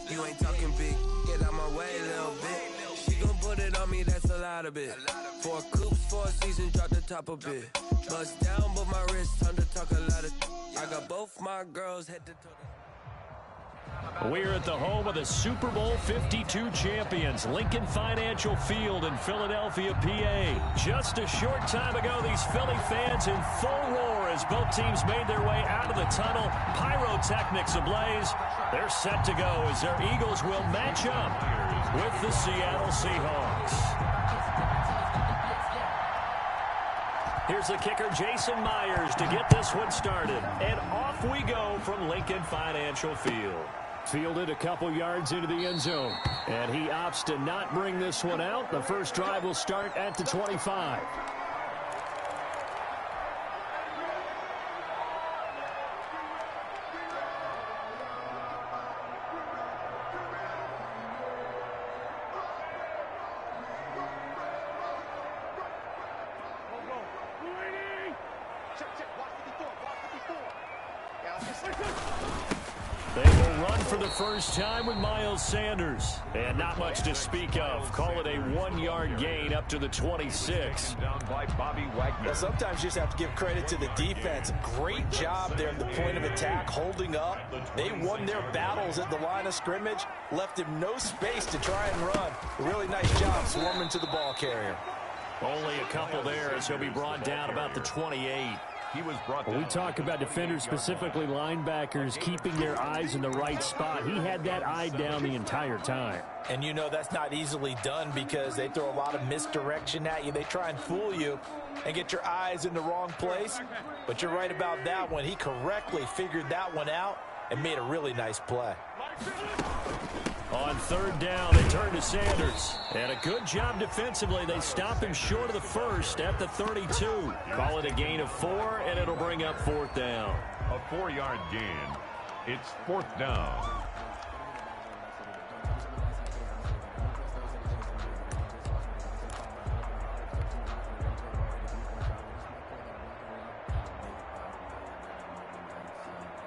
You ain't talking big, get out my way, little bit. She gon' put it on me, that's a lot of it. 4 coops, 4 seasons, drop the top a bit. Bust down, but my wrist, time to talk a lot of. I got both my girls head to toe. We're at the home of the Super Bowl 52 champions, Lincoln Financial Field in Philadelphia, PA. Just a short time ago, these Philly fans in full roar as both teams made their way out of the tunnel. Pyrotechnics ablaze. They're set to go as their Eagles will match up with the Seattle Seahawks. Here's the kicker, Jason Myers, to get this one started. And off we go from Lincoln Financial Field. Fielded a couple yards into the end zone. And he opts to not bring this one out. The first drive will start at the 25. They will run for the first time with Miles Sanders. And not much to speak of. Call it a 1-yard gain up to the 26. Down by Bobby Wagner. Well, sometimes you just have to give credit to the defense. Great job there at the point of attack, holding up. They won their battles at the line of scrimmage, left him no space to try and run. A really nice job swarming to the ball carrier. Only a couple there as he'll be brought down about the 28. He was brought down. We talk about defenders, specifically linebackers, keeping their eyes in the right spot. He had that eye down the entire time. And you know that's not easily done because they throw a lot of misdirection at you. They try and fool you and get your eyes in the wrong place. But you're right about that one. He correctly figured that one out and made a really nice play. On third down, they turn to Sanders. And a good job defensively. They stop him short of the first at the 32. Call it a gain of 4, and it'll bring up fourth down. A 4-yard gain. It's fourth down.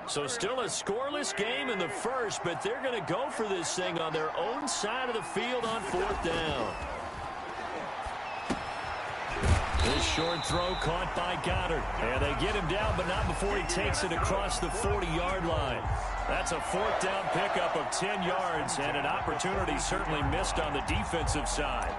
So still a scoreless game in the first, but they're going to go for this thing on their own side of the field on fourth down. This short throw caught by Goddard. And they get him down, but not before he takes it across the 40-yard line. That's a fourth down pickup of 10 yards, and an opportunity certainly missed on the defensive side.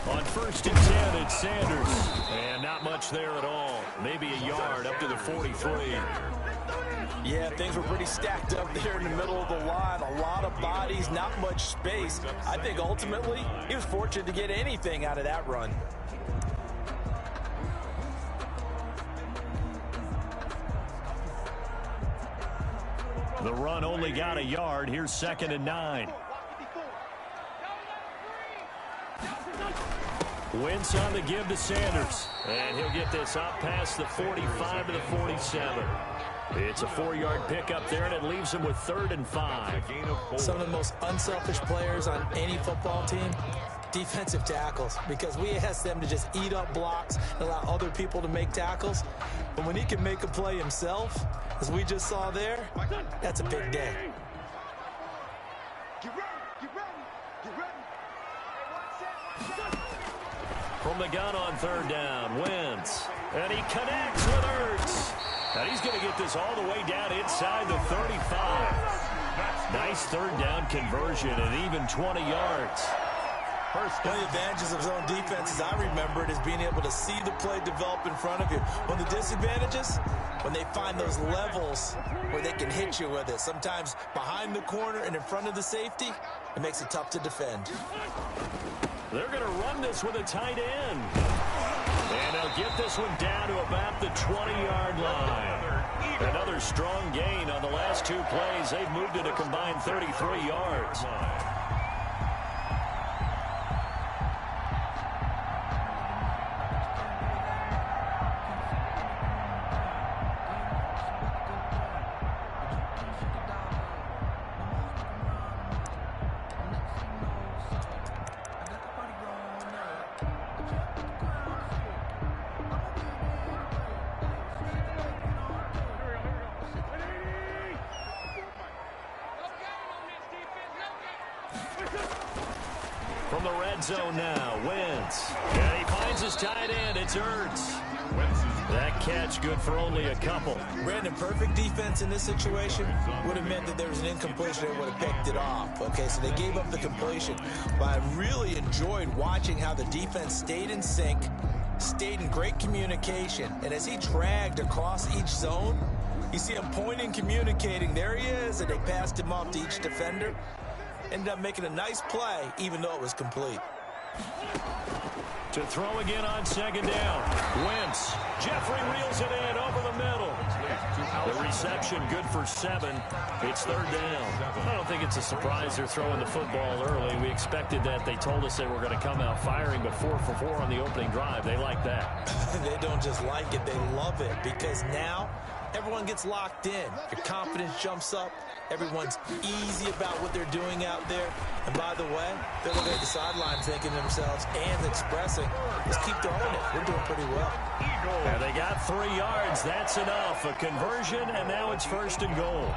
On first and 10, it's Sanders. And not much there at all. Maybe a yard up to the 43. Yeah, things were pretty stacked up there in the middle of the line. A lot of bodies, not much space. I think ultimately he was fortunate to get anything out of that run. The run only got a yard. Here's 2nd and 9. Wentz on the give to Sanders. And he'll get this up past the 45 to the 47. It's a 4-yard pickup there, and it leaves him with 3rd and 5. Some of the most unselfish players on any football team, defensive tackles, because we ask them to just eat up blocks and allow other people to make tackles. But when he can make a play himself, as we just saw there, that's a big day. From the gun on third down, Wentz. And he connects with Ertz. And he's going to get this all the way down inside the 35. Nice third down conversion and even 20 yards. One of the advantages of zone defense, as I remember it, is being able to see the play develop in front of you. One of the disadvantages, when they find those levels where they can hit you with it, sometimes behind the corner and in front of the safety, it makes it tough to defend. They're going to run this with a tight end. And they'll get this one down to about the 20-yard line. Another strong gain on the last 2 plays. They've moved it a combined 33 yards. from the red zone now. Wentz. And he finds his tight end. It's Ertz. That catch good for only a couple. Brandon, perfect defense in this situation would have meant that there was an incompletion. They would have picked it off. Okay, so they gave up the completion. But I really enjoyed watching how the defense stayed in sync, stayed in great communication. And as he dragged across each zone, you see him pointing, communicating. There he is, and they passed him off to each defender. Ended up making a nice play, even though it was complete. To throw again on second down. Wentz. Jeffrey reels it in over the middle. The reception good for 7. It's third down. I don't think it's a surprise they're throwing the football early. We expected that. They told us they were going to come out firing, but 4 for 4 on the opening drive. They like that. They don't just like it, they love it, because now everyone gets locked in. Your confidence jumps up. Everyone's easy about what they're doing out there. And by the way, they're looking at the sideline thinking to themselves and expressing, just keep throwing it. We're doing pretty well. And they got 3 yards. That's enough. A conversion, and now it's first and goal.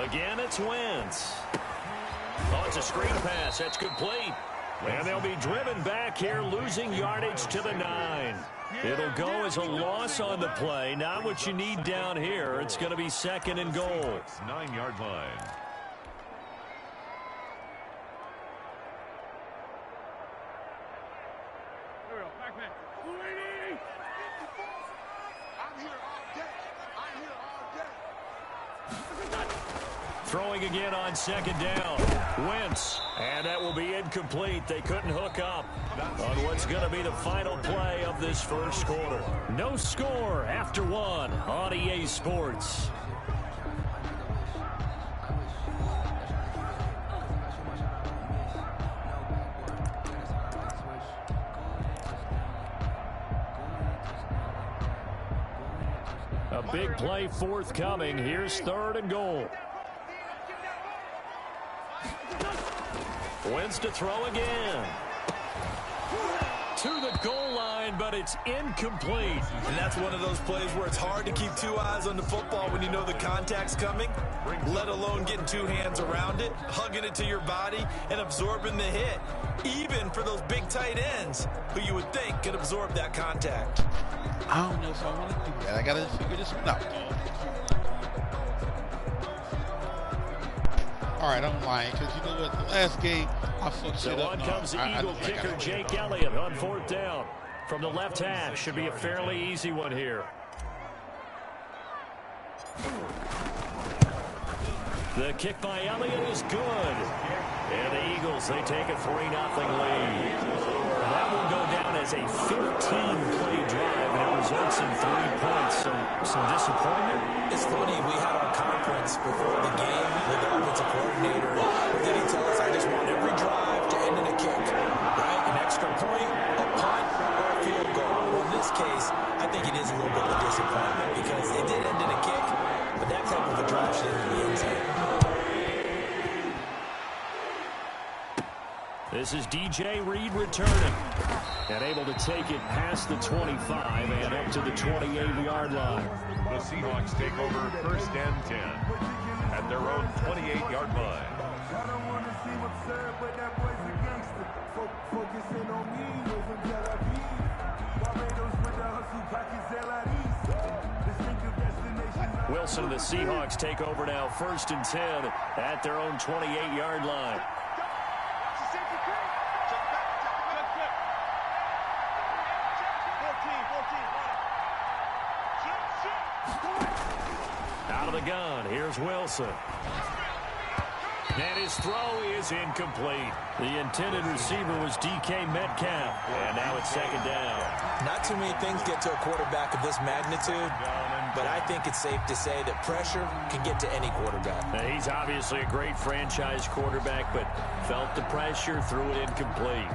Again, it's Wentz. Oh, it's a screen pass. That's complete. And they'll be driven back here, losing yardage to the 9. It'll go as a loss on the play. Not what you need down here. It's going to be second and goal. 9-yard line. Throwing again on second down. Wentz. And that will be incomplete. They couldn't hook up on what's going to be the final play of this first quarter. No score after 1 on EA Sports. A big play forthcoming. Here's third and goal. Wentz to throw again. To the goal line, but it's incomplete. And that's one of those plays where it's hard to keep 2 eyes on the football when you know the contact's coming, let alone getting 2 hands around it, hugging it to your body, and absorbing the hit. Even for those big tight ends who you would think could absorb that contact. I don't know if I want to do that. I got to figure this one out. All right, I'm lying, because you know what? The last game, I fucked so it up. So on comes the Eagle kicker, Jake Elliott, on 4th down. From the left hash, should be a fairly easy one here. The kick by Elliott is good. And the Eagles, they take a 3-0 lead. That will go down as a 15-play drive, and it results in 3 points. Some disappointment. It's funny, we had our conference before the game with the offensive coordinator. What did he tell us? I just want every drive to end in a kick, right? An extra point, a punt, or a field goal. Well, in this case, I think it is a little bit of a disappointment because it did end in a kick, but that type of a drive should end in the end zone. This is DJ Reed returning and able to take it past the 25 and up to the 28-yard line. The Seahawks take over 1st and 10 at their own 28-yard line. Wilson and the Seahawks take over now 1st and 10 at their own 28-yard line. Out of the gun, here's Wilson. And his throw is incomplete. The intended receiver was DK Metcalf. And now it's 2nd down. Not too many things get to a quarterback of this magnitude, but I think it's safe to say that pressure can get to any quarterback. Now, he's obviously a great franchise quarterback, but felt the pressure, threw it incomplete.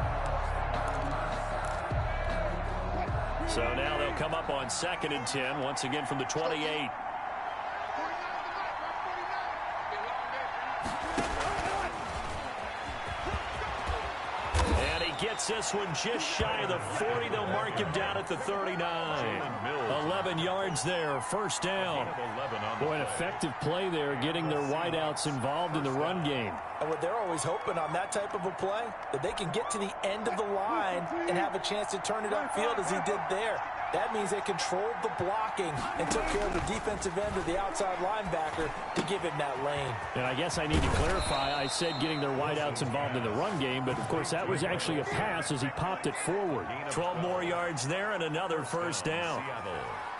So now they'll come up on 2nd and 10, once again from the 28. gets this one just shy of the 40. They'll mark him down at the 39. 11 yards there, first down. Boy, an effective play there, getting their wideouts involved in the run game. And what they're always hoping on that type of a play, that they can get to the end of the line and have a chance to turn it upfield as he did there. That means they controlled the blocking and took care of the defensive end of the outside linebacker to give him that lane. And I guess I need to clarify, I said getting their wideouts involved in the run game, but of course that was actually a pass as he popped it forward. 12 more yards there and another first down.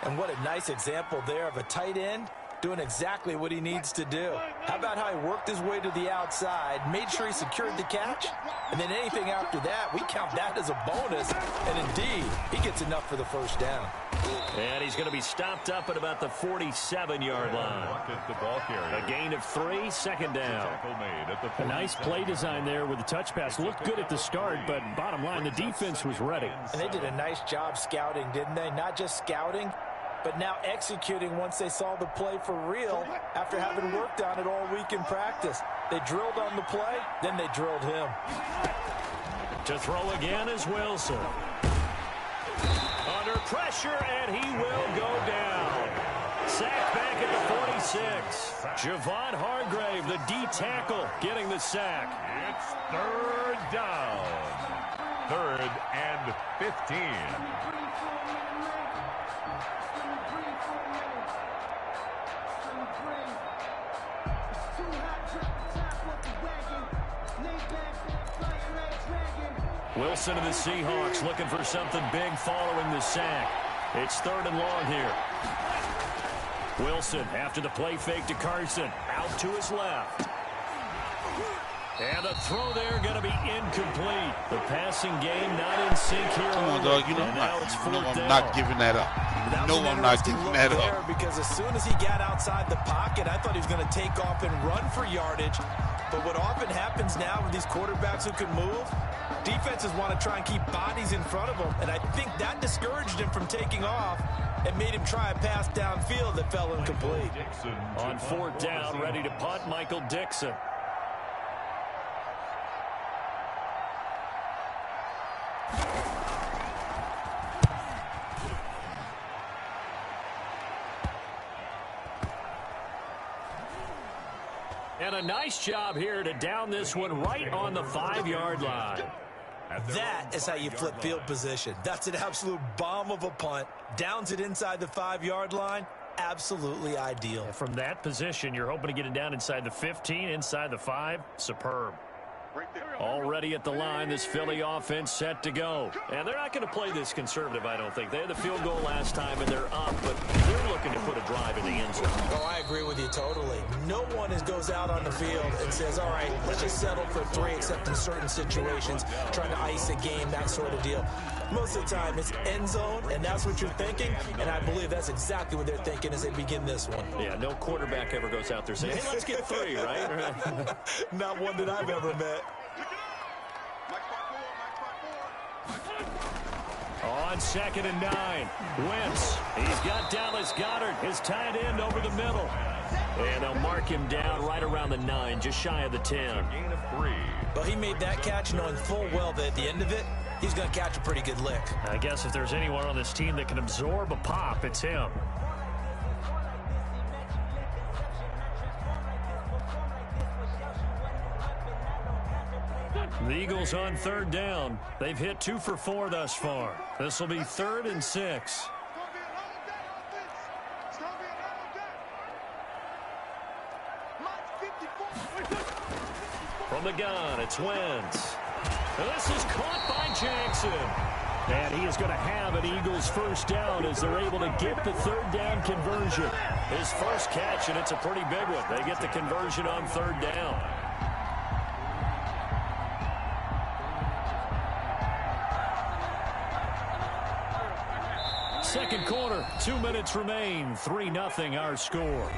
And what a nice example there of a tight end doing exactly what he needs to do. How about how he worked his way to the outside, made sure he secured the catch, and then anything after that, we count that as a bonus. And indeed, he gets enough for the first down. And he's going to be stopped up at about the 47-yard line. A gain of 3, second down. A nice play design there with the touch pass. Looked good at the start, but bottom line, the defense was ready. And they did a nice job scouting, didn't they? Not just scouting, but now executing once they saw the play for real after having worked on it all week in practice. They drilled on the play, then they drilled him. To throw again is Wilson. Under pressure, and he will go down. Sacked back at the 46. Javon Hargrave, the D tackle, getting the sack. It's third down. 3rd and 15. Wilson and the Seahawks looking for something big following the sack. It's 3rd and long here. Wilson after the play fake to Carson. Out to his left. And the throw there going to be incomplete. The passing game not in sync here. Come on, dog. You know I'm not giving that up. I'm not giving that up. Because as soon as he got outside the pocket, I thought he was going to take off and run for yardage. But what often happens now with these quarterbacks who can move, defenses want to try and keep bodies in front of them. And I think that discouraged him from taking off and made him try a pass downfield that fell incomplete. On 4th down, ready to punt, Michael Dixon. And a nice job here to down this one right on the 5-yard line. That is how you flip field position. That's an absolute bomb of a punt. Downs it inside the 5-yard line. Absolutely ideal. From that position, you're hoping to get it down inside the 15, inside the 5. Superb. Already at the line, this Philly offense set to go. And they're not going to play this conservative, I don't think. They had the field goal last time, and they're up, but they're looking to put a drive in the end zone. Oh, I agree with you totally. No one goes out on the field and says, all right, let's just settle for 3, except in certain situations, trying to ice a game, that sort of deal. Most of the time, it's end zone, and that's what you're thinking, and I believe that's exactly what they're thinking as they begin this one. Yeah, no quarterback ever goes out there saying, hey, let's get 3, right? Not one that I've ever met. On 2nd and 9, Wentz. He's got Dallas Goedert, his tight end over the middle. And they'll mark him down right around the 9, just shy of the 10. Gain of 3. Well, he made that catch knowing full well that at the end of it, he's going to catch a pretty good lick. I guess if there's anyone on this team that can absorb a pop, it's him. The Eagles on 3rd down. They've hit 2 for 4 thus far. This will be 3rd and 6. From the gun, it's Wentz. This is caught by Jackson. And he is going to have an Eagles first down as they're able to get the 3rd down conversion. His first catch, and it's a pretty big one. They get the conversion on 3rd down. Second quarter, 2 minutes remain. 3-0 our score.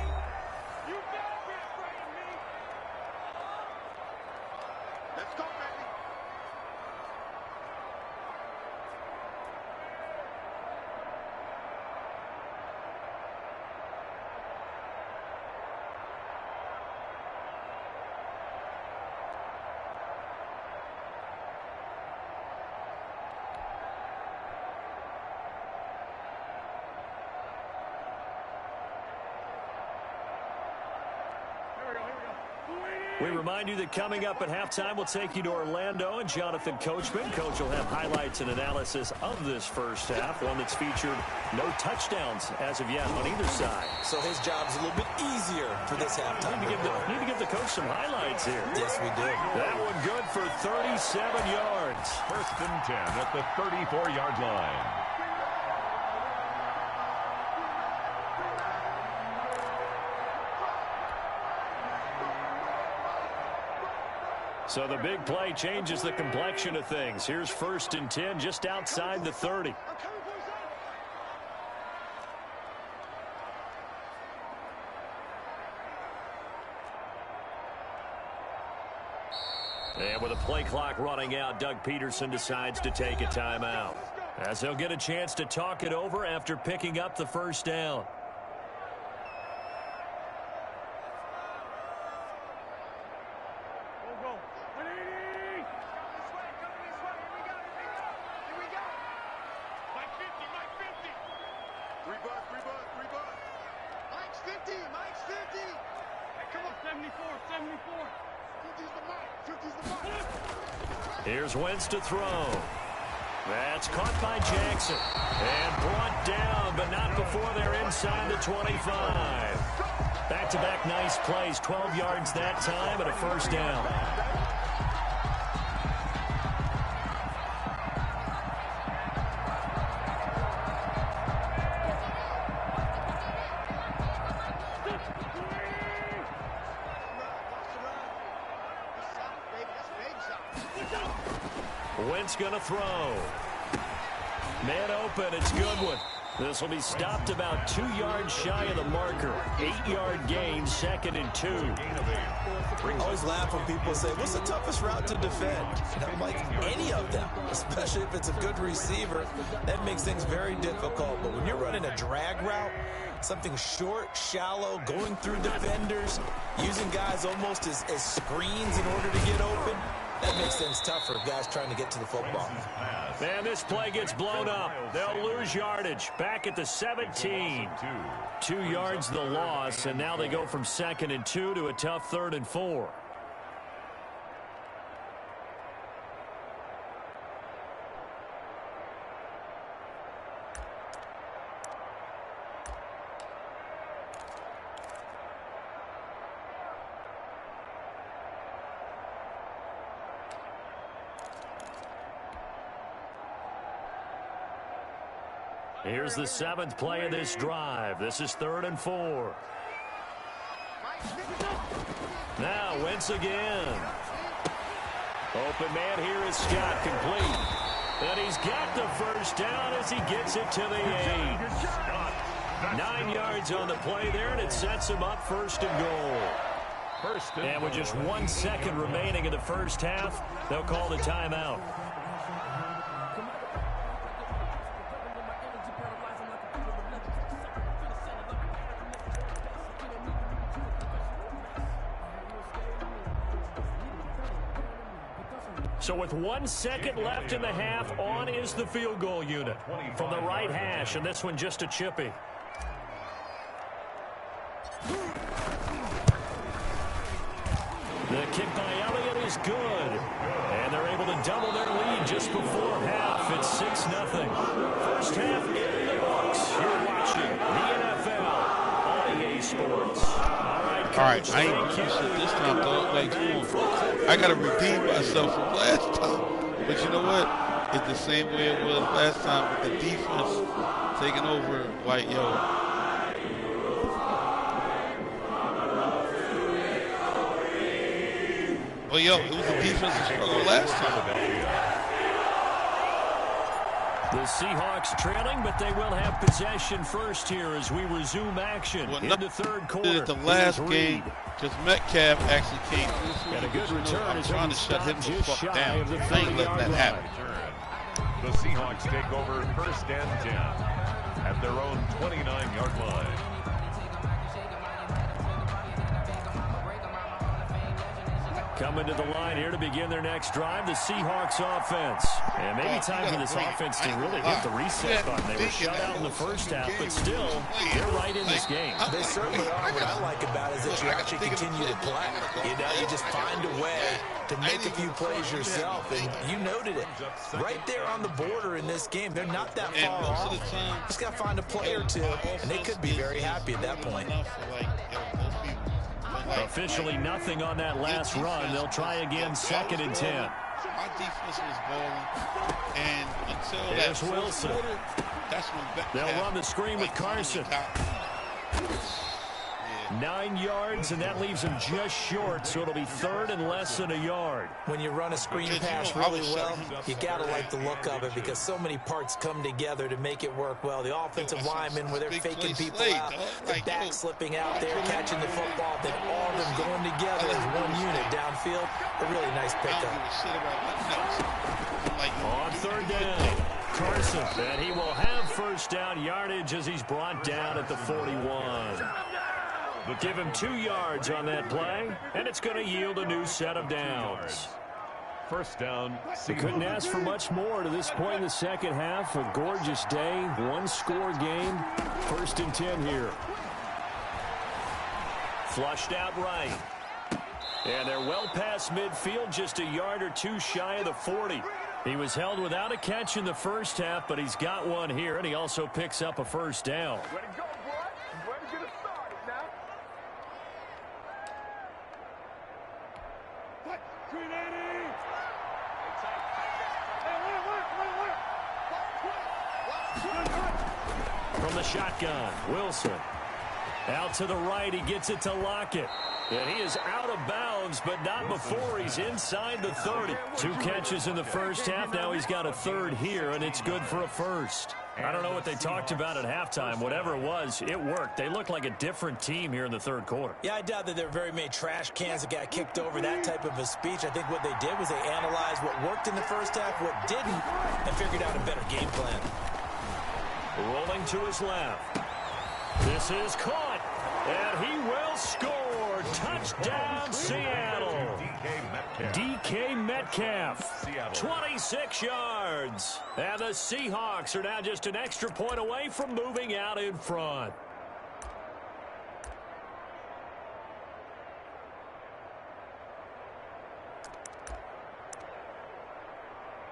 We remind you that coming up at halftime, we'll take you to Orlando and Jonathan Coachman. Coach will have highlights and analysis of this first half, one that's featured no touchdowns as of yet on either side. So his job's a little bit easier for this halftime. Need to give the coach some highlights here. Yes, we do. That one good for 37 yards. First and 10 at the 34-yard line. So the big play changes the complexion of things. Here's first and 10 just outside the 30. And with a play clock running out, Doug Peterson decides to take a timeout, as he'll get a chance to talk it over after picking up the first down. Here's Wentz to throw. That's caught by Jackson. And brought down, but not before they're inside the 25. Back-to-back nice plays. 12 yards that time and a first down. Wentz going to throw. Man open, it's Goodwin. This will be stopped about 2 yards shy of the marker. 8-yard gain, second and 2. I always laugh when people say, what's the toughest route to defend? And I'm like, any of them, especially if it's a good receiver. That makes things very difficult. But when you're running a drag route, something short, shallow, going through defenders, using guys almost as screens in order to get open, that makes things tough for guys trying to get to the football. And this play gets blown up. They'll lose yardage. Back at the 17. 2 yards the loss, and now they go from second and 2 to a tough third and 4. Here's the 7th play of this drive. This is third and 4. Now Wentz again. Open man here is Scott, complete. And he's got the first down as he gets it to the 8. 9 yards on the play there, and it sets him up first and goal. And with just 1 second remaining in the first half, they'll call the timeout. So with 1 second left in the half, on is the field goal unit from the right hash, and this one just a chippy. The kick by Elliott is good, and they're able to double their lead just before half. It's 6-0. First half in the books. You're watching the NFL on EA Sports. All right, I ain't used it this time, dog. Like, I got to redeem myself from last time. But you know what? It's the same way it was last time with the defense taking over. Like, yo. Well, yo, it was the defensive struggle last time. The Seahawks trailing, but they will have possession first here as we resume action in the third quarter. At the last game, because Metcalf actually came through. And a good return. I'm trying to shut him the fuck down. I ain't letting that happen. The Seahawks take over first and 10 at their own 29-yard line. Coming to the line here to begin their next drive, the Seahawks offense. And maybe time for this offense to really hit the reset button. They were shut out in the first half, but still, they're right in this game. They certainly are. What I like about it is that you actually continue to play. You just find a way to make a few plays yourself, and you noted it. Right there on the border in this game, they're not that far off. Just got to find a play or two, and they could be very happy at that point. Officially nothing on that last run. They'll try again, 2nd and 10. My defense was balling, and until there's Wilson. Quarter, that's when they'll run the screen with Carson. 9 yards, and that leaves him just short, so it'll be 3rd and less than a yard. When you run a screen pass really well, you got to like the look of it because so many parts come together to make it work well. The offensive linemen, where they're faking people out, the back slipping out there, catching the football, then all of them going together as one unit downfield. A really nice pickup. On 3rd down, Carson, and he will have first down yardage as he's brought down at the 41. But give him 2 yards on that play, and it's going to yield a new set of downs. First down. They couldn't ask for much more to this point in the second half. A gorgeous day, one-score game. 1st and 10 here. Flushed out right. And they're well past midfield, just a yard or two shy of the 40. He was held without a catch in the first half, but he's got one here, and he also picks up a first down. From the shotgun, Wilson. Out to the right, he gets it to Lockett. And he is out of bounds, but not before he's inside the 30. 2 catches in the first half. Now he's got a 3rd here, and it's good for a first. I don't know what they talked about at halftime. Whatever it was, it worked. They look like a different team here in the 3rd quarter. Yeah, I doubt that there were very many trash cans that got kicked over, that type of a speech. I think what they did was they analyzed what worked in the first half, what didn't, and figured out a better game plan. Rolling to his left. This is caught, and he will score. Touchdown, Seattle. DK Metcalf, 26 yards. And the Seahawks are now just an extra point away from moving out in front.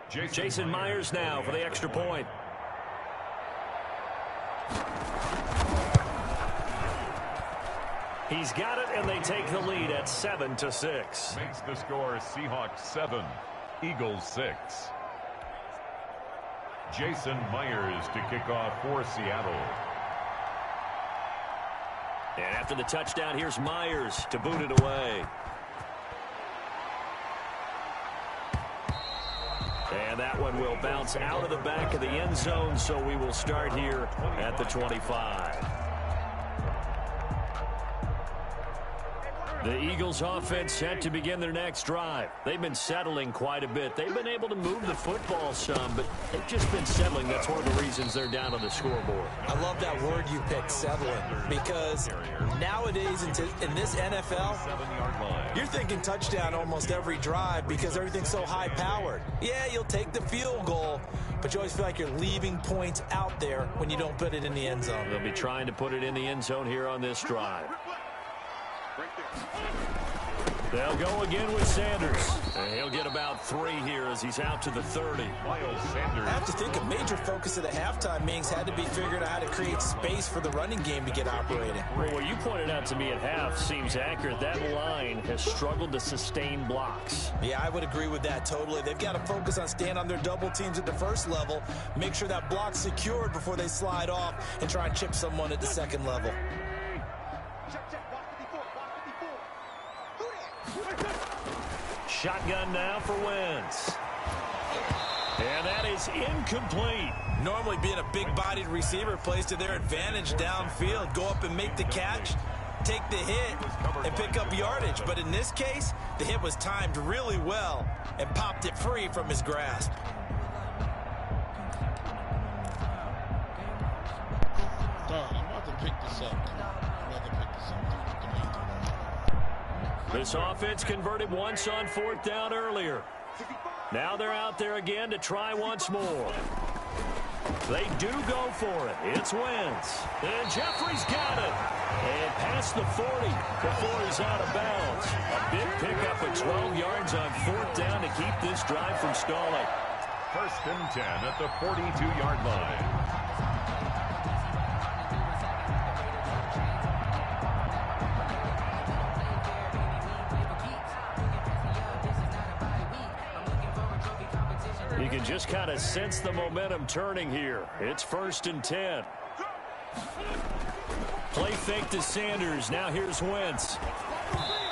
Jason Myers now for the extra point. He's got it, and they take the lead at 7-6. Makes the score Seahawks 7, Eagles 6. Jason Myers to kick off for Seattle. And after the touchdown, here's Myers to boot it away. And that one will bounce out of the back of the end zone, so we will start here at the 25. The Eagles offense set to begin their next drive. They've been settling quite a bit. They've been able to move the football some, but they've just been settling. That's one of the reasons they're down on the scoreboard. I love that word you picked, settling, because nowadays in this NFL, you're thinking touchdown almost every drive because everything's so high-powered. Yeah, you'll take the field goal, but you always feel like you're leaving points out there when you don't put it in the end zone. They'll be trying to put it in the end zone here on this drive. They'll go again with Sanders. And he'll get about 3 here as he's out to the 30. Miles Sanders. I have to think a major focus of the halftime meetings had to be figuring out how to create space for the running game to get operating. Well, what you pointed out to me at half seems accurate. That line has struggled to sustain blocks. Yeah, I would agree with that totally. They've got to focus on staying on their double teams at the first level, make sure that block's secured before they slide off, and try and chip someone at the second level. Shotgun now for Wentz. And that is incomplete. Normally being a big-bodied receiver plays to their advantage downfield. Go up and make the catch, take the hit, and pick up yardage. But in this case, the hit was timed really well and popped it free from his grasp. I'm about to pick this up. This offense converted once on 4th down earlier. Now they're out there again to try once more. They do go for it. It's Wentz. And Jeffrey's got it. And past the 40 before he's out of bounds. A big pickup of 12 yards on 4th down to keep this drive from stalling. 1st and 10 at the 42-yard line. You can just kind of sense the momentum turning here. It's 1st and 10. Play fake to Sanders. Now here's Wentz.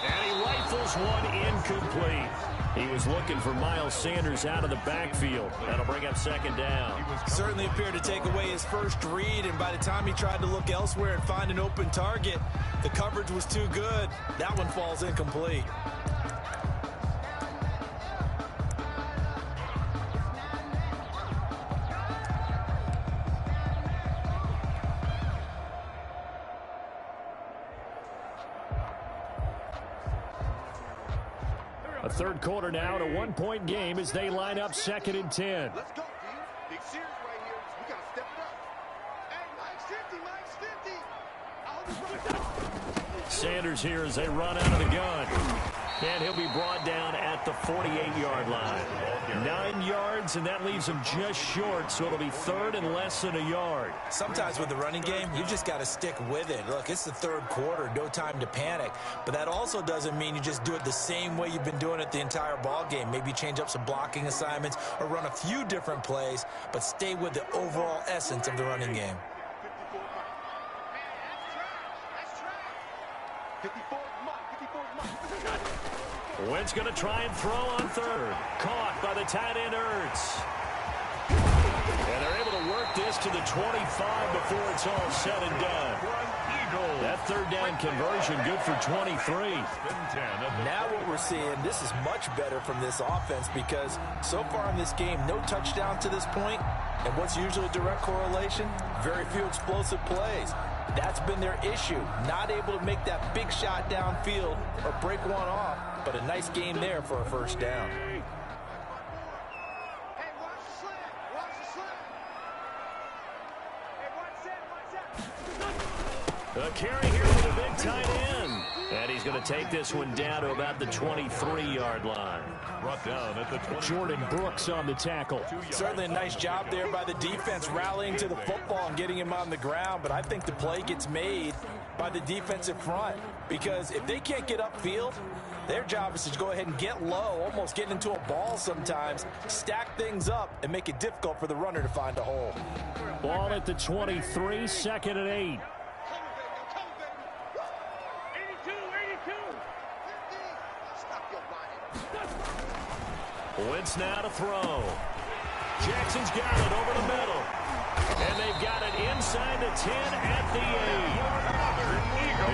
And he rifles one incomplete. He was looking for Miles Sanders out of the backfield. That'll bring up 2nd down. Certainly appeared to take away his first read, and by the time he tried to look elsewhere and find an open target, the coverage was too good. That one falls incomplete. A 3rd quarter now and a 1-point game as they line up 2nd and 10. Let's go, dude. Big series right here. We got to step it up. Hey, Mike's 50. Mike's 50. Sanders here as they run out of the gun. And he'll be brought down at the 48-yard line. 9 yards, and that leaves him just short, so it'll be 3rd and less than a yard. Sometimes with the running game, you just got to stick with it. Look, it's the 3rd quarter, no time to panic. But that also doesn't mean you just do it the same way you've been doing it the entire ball game. Maybe change up some blocking assignments or run a few different plays, but stay with the overall essence of the running game. 54 Mike. Wentz going to try and throw on 3rd. Caught by the tight end Ertz. And they're able to work this to the 25 before it's all said and done. That 3rd down conversion good for 23. Now what we're seeing, this is much better from this offense because so far in this game, no touchdown to this point. And what's usually a direct correlation? Very few explosive plays. That's been their issue. Not able to make that big shot downfield or break one off, but a nice game there for a 1st down. Hey, watch the slant. Watch the slant. Hey, watch that. The carry here with a big tight end. And he's going to take this one down to about the 23-yard line. Brought down at the 20. Jordan Brooks on the tackle. Certainly a nice job there by the defense rallying to the football and getting him on the ground, but I think the play gets made by the defensive front because if they can't get upfield, their job is to go ahead and get low, almost get into a ball sometimes, stack things up, and make it difficult for the runner to find a hole. Ball at the 23, 2nd and 8. Wentz now to throw. Jackson's got it over the middle. And they've got it inside the 10 at the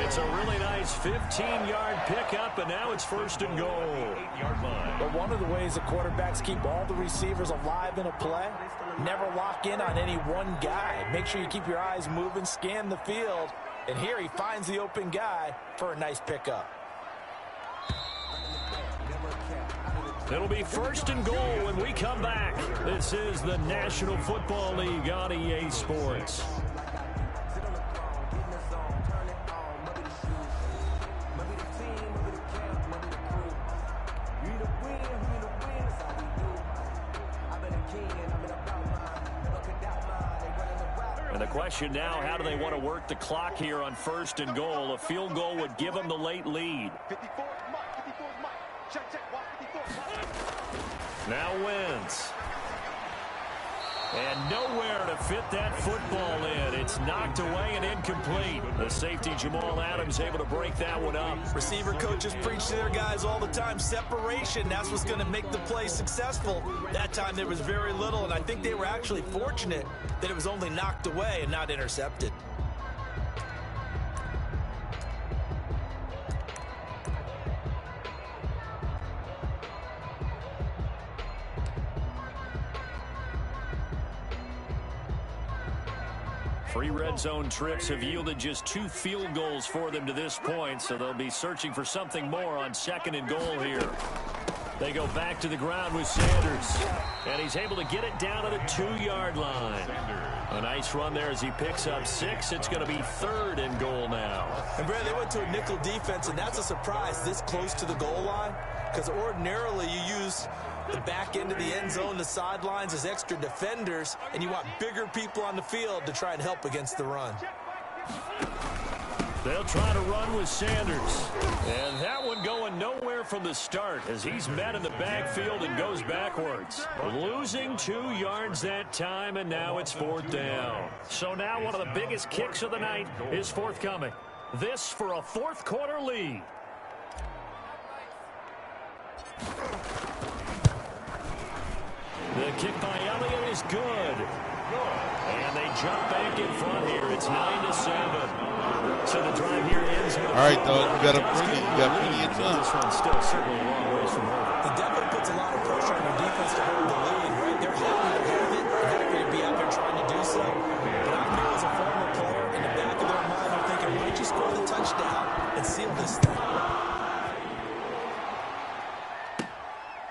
8. It's a really nice 15-yard pickup, and now it's 1st and goal. But one of the ways the quarterbacks keep all the receivers alive in a play, never lock in on any one guy. Make sure you keep your eyes moving, scan the field, and here he finds the open guy for a nice pickup. It'll be 1st and goal when we come back. This is the National Football League on EA Sports. And the question now, how do they want to work the clock here on 1st and goal? A field goal would give them the late lead. 54 Mike. 54 Mike. Check. Watch 54 Mike. Now Wentz. And nowhere to fit that football in. It's knocked away and incomplete. The safety Jamal Adams able to break that one up. Receiver coaches preach to their guys all the time. Separation, that's what's going to make the play successful. That time there was very little, and I think they were actually fortunate that it was only knocked away and not intercepted. 3 red zone trips have yielded just 2 field goals for them to this point, so they'll be searching for something more on 2nd and goal here. They go back to the ground with Sanders, and he's able to get it down to the 2-yard line. A nice run there as he picks up 6. It's going to be 3rd and goal now. And, Brad, they went to a nickel defense, and that's a surprise this close to the goal line, because ordinarily you use the back end of the end zone, the sidelines as extra defenders, and you want bigger people on the field to try and help against the run. They'll try to run with Sanders. And that one going nowhere from the start as he's met in the backfield and goes backwards. Losing 2 yards that time, and now it's 4th down. So now one of the biggest kicks of the night is forthcoming. This for a 4th quarter lead. The kick by Elliott is good. And they jump back in front here. It's 9-7. So the drive here ends. All right, though, you got to bring it. You got plenty of time. This one's still certainly a long ways from over. It definitely puts a lot of pressure on your defense to hold the lead, right? They're happy to have it and happy to be out there trying to do so. But I know as a former player, in the back of their mind, they're thinking, why don't you score the touchdown and seal this thing?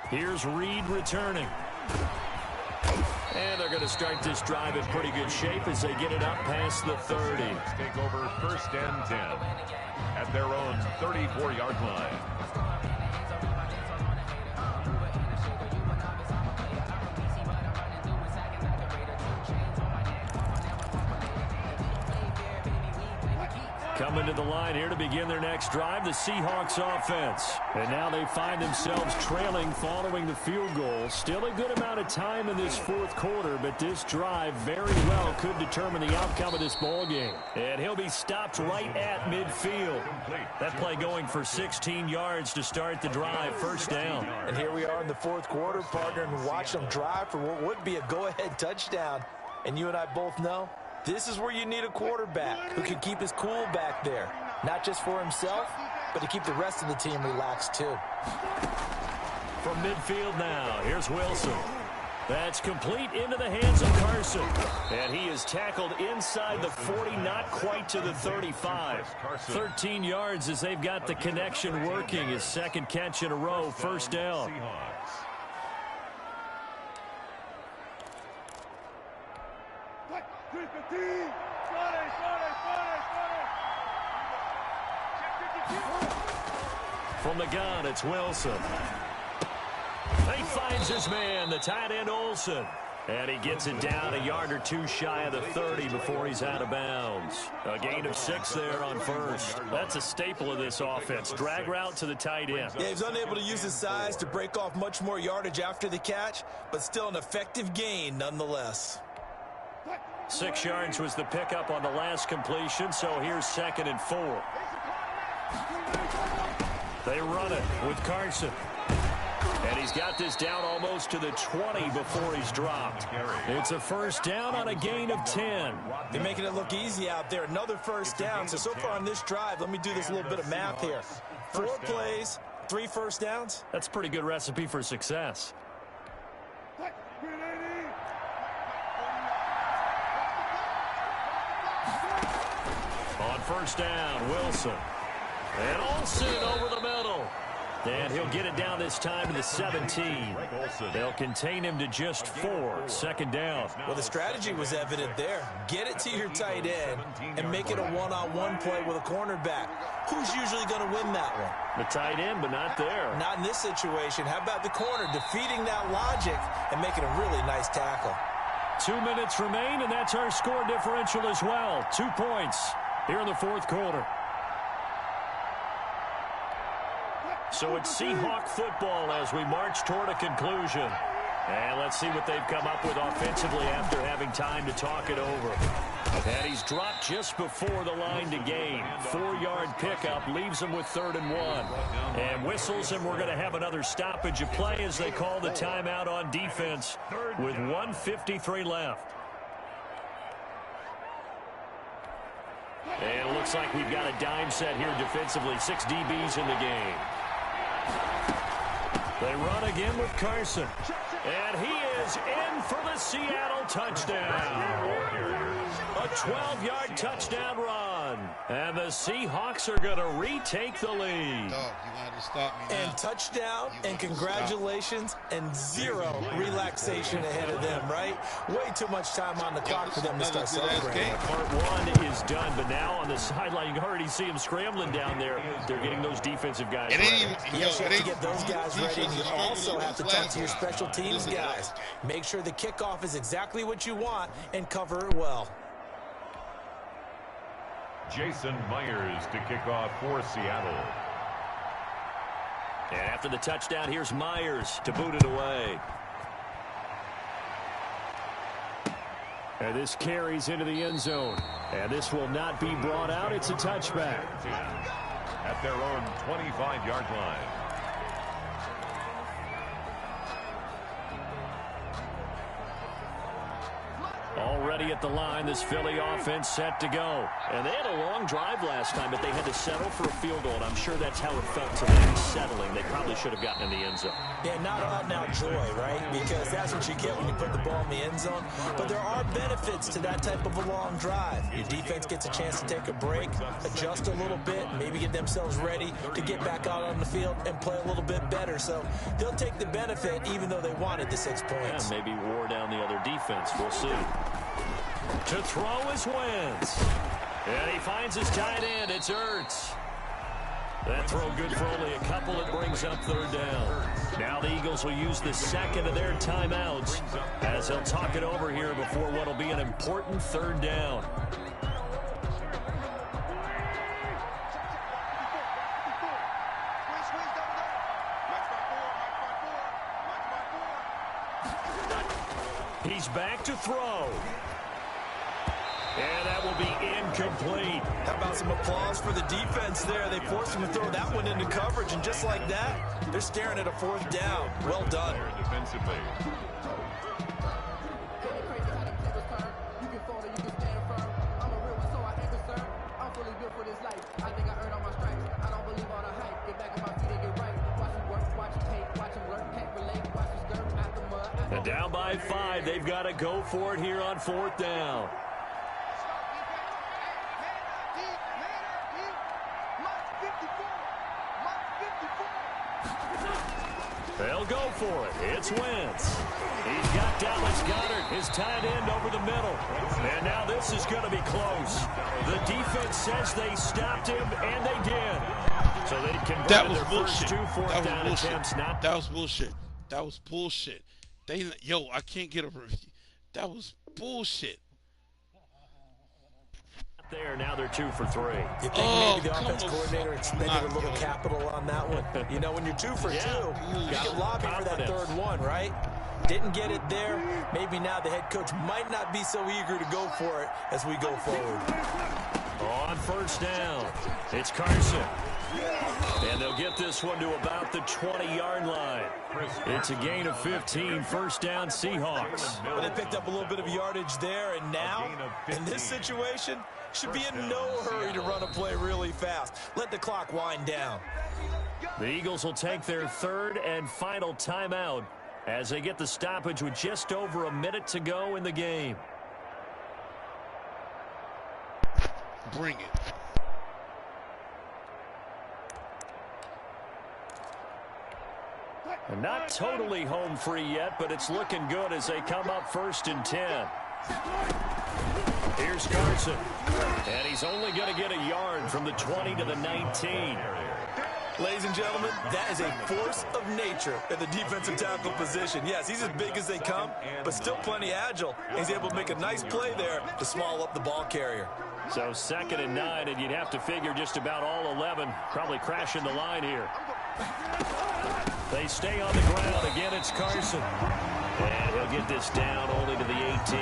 Here's Reed returning. And they're going to start this drive in pretty good shape as they get it up past the 30. Take over 1st and 10 at their own 34-yard line. Coming to the line here to begin their next drive, the Seahawks offense. And now they find themselves trailing following the field goal. Still a good amount of time in this 4th quarter, but this drive very well could determine the outcome of this ball game. And he'll be stopped right at midfield. That play going for 16 yards to start the drive, 1st down. And here we are in the 4th quarter, partner, and watch them drive for what would be a go-ahead touchdown. And you and I both know this is where you need a quarterback who can keep his cool back there. Not just for himself, but to keep the rest of the team relaxed too. From midfield now, here's Wilson. That's complete into the hands of Carson. And he is tackled inside the 40, not quite to the 35. 13 yards as they've got the connection working. His 2nd catch in a row, 1st down. From the gun, it's Wilson. He finds his man, the tight end Olsen. And he gets it down a yard or 2 shy of the 30 before he's out of bounds. A gain of 6 there on 1st. That's a staple of this offense. Drag route to the tight end. Yeah, he's unable to use his size to break off much more yardage after the catch, but still an effective gain nonetheless. 6 yards was the pickup on the last completion, so here's 2nd and 4. They run it with Carson. And he's got this down almost to the 20 before he's dropped. It's a 1st down on a gain of 10. They're making it look easy out there. Another 1st down. So far on this drive, let me do this little bit of math here. 4 plays, 3 1st downs. That's a pretty good recipe for success. On 1st down, Wilson. And Olsen over the middle. And he'll get it down this time to the 17. They'll contain him to just 4. 2nd down. Well, the strategy was evident there. Get it to your tight end and make it a one-on-one play with a cornerback. Who's usually going to win that one? The tight end, but not there. Not in this situation. How about the corner defeating that logic and making a really nice tackle? 2 minutes remain, and that's our score differential as well. 2 points here in the 4th quarter. So it's Seahawk football as we march toward a conclusion. And let's see what they've come up with offensively after having time to talk it over. And he's dropped just before the line to gain. 4-yard pickup leaves him with 3rd and 1. And whistles, and we're going to have another stoppage of play as they call the timeout on defense with 1:53 left. And it looks like we've got a dime set here defensively. 6 DBs in the game. They run again with Carson. And he is in for the Seattle touchdown. A 12-yard touchdown run. And the Seahawks are going to retake the lead. Dog, you wanted to stop me now. And touchdown, and congratulations, and zero relaxation ahead of them, right? Way too much time on the clock for them to start celebrating. Part one is done, but now on the sideline, you can already see them scrambling down there. They're getting those defensive guys ready. Yes, you have to get those guys ready, and you also have to talk to your special teams guys. Make sure the kickoff is exactly what you want and cover it well. Jason Myers to kick off for Seattle. And after the touchdown, here's Myers to boot it away. And this carries into the end zone. And this will not be brought out. It's a touchback. At their own 25-yard line. Already at the line, this Philly offense set to go. And they had a long drive last time, but they had to settle for a field goal. And I'm sure that's how it felt to them, settling. They probably should have gotten in the end zone. Yeah, not out-and-out joy, right? Because that's what you get when you put the ball in the end zone. But there are benefits to that type of a long drive. Your defense gets a chance to take a break, adjust a little bit, maybe get themselves ready to get back out on the field and play a little bit better. So they'll take the benefit even though they wanted the 6 points. Yeah, maybe wore down the other defense. We'll see. To throw is Wentz. And he finds his tight end. It's Ertz. That throw good for only a couple. It brings up third down. Now the Eagles will use the second of their timeouts as they'll talk it over here before what will be an important third down. He's back to throw. And that will be incomplete. How about some applause for the defense there? They forced him to throw that one into coverage, and just like that, they're staring at a fourth down. Well done. Defensively. And down by 5, they've got to go for it here on fourth down. They'll go for it. It's Wentz. He's got Dallas Goedert, his tight end, over the middle. And now this is going to be close. The defense says they stopped him, and they did. So they converted their first 2 fourth down attempts. That was bullshit. That was bullshit. Yo, I can't get a review. That was bullshit. There, now they're 2 for 3. You think maybe the offense coordinator expended a little capital on that one? You know, when you're 2 for 2, you can lobby for that third one, right? Didn't get it there. Maybe now the head coach might not be so eager to go for it as we go forward. On first down, it's Carson. And they'll get this one to about the 20-yard line. It's a gain of 15, first down Seahawks. Well, they picked up a little bit of yardage there, and now, in this situation, should be in no hurry to run a play really fast. Let the clock wind down. The Eagles will take their third and final timeout as they get the stoppage with just over a minute to go in the game. Bring it. And not totally home free yet, but it's looking good as they come up first and 10. Here's Carson. And he's only going to get a yard from the 20 to the 19. Ladies and gentlemen, that is a force of nature at the defensive tackle position. Yes, he's as big as they come, but still plenty agile. He's able to make a nice play there to swallow up the ball carrier. So 2nd and 9, and you'd have to figure just about all 11 probably crashing the line here. They stay on the ground. Again, it's Carson. And he'll get this down only to the 18.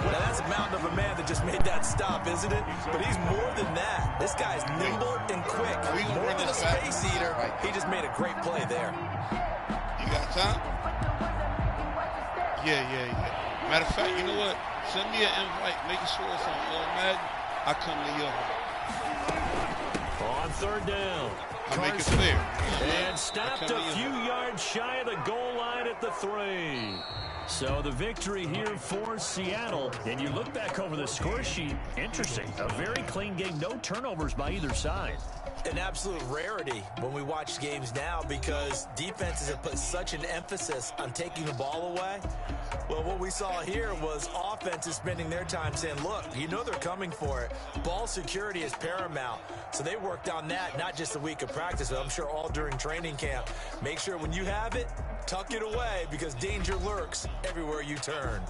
Now, that's a mountain of a man that just made that stop, isn't it? But he's more than that. This guy's nimble and quick. More than a space eater. He just made a great play there. You got time? Yeah. Matter of fact, you know what? Send me an invite, making sure it's on Madden. I come to your home. On third down. I make it fair. And stopped a few yards shy of the goal line at the 3. So the victory here for Seattle. And you look back over the score sheet, interesting. A very clean game, no turnovers by either side. An absolute rarity when we watch games now because defenses have put such an emphasis on taking the ball away. Well, what we saw here was offenses spending their time saying, look, you know they're coming for it. Ball security is paramount. So they worked on that, not just a week of practice, but I'm sure all during training camp. Make sure when you have it, tuck it away because danger lurks everywhere you turn.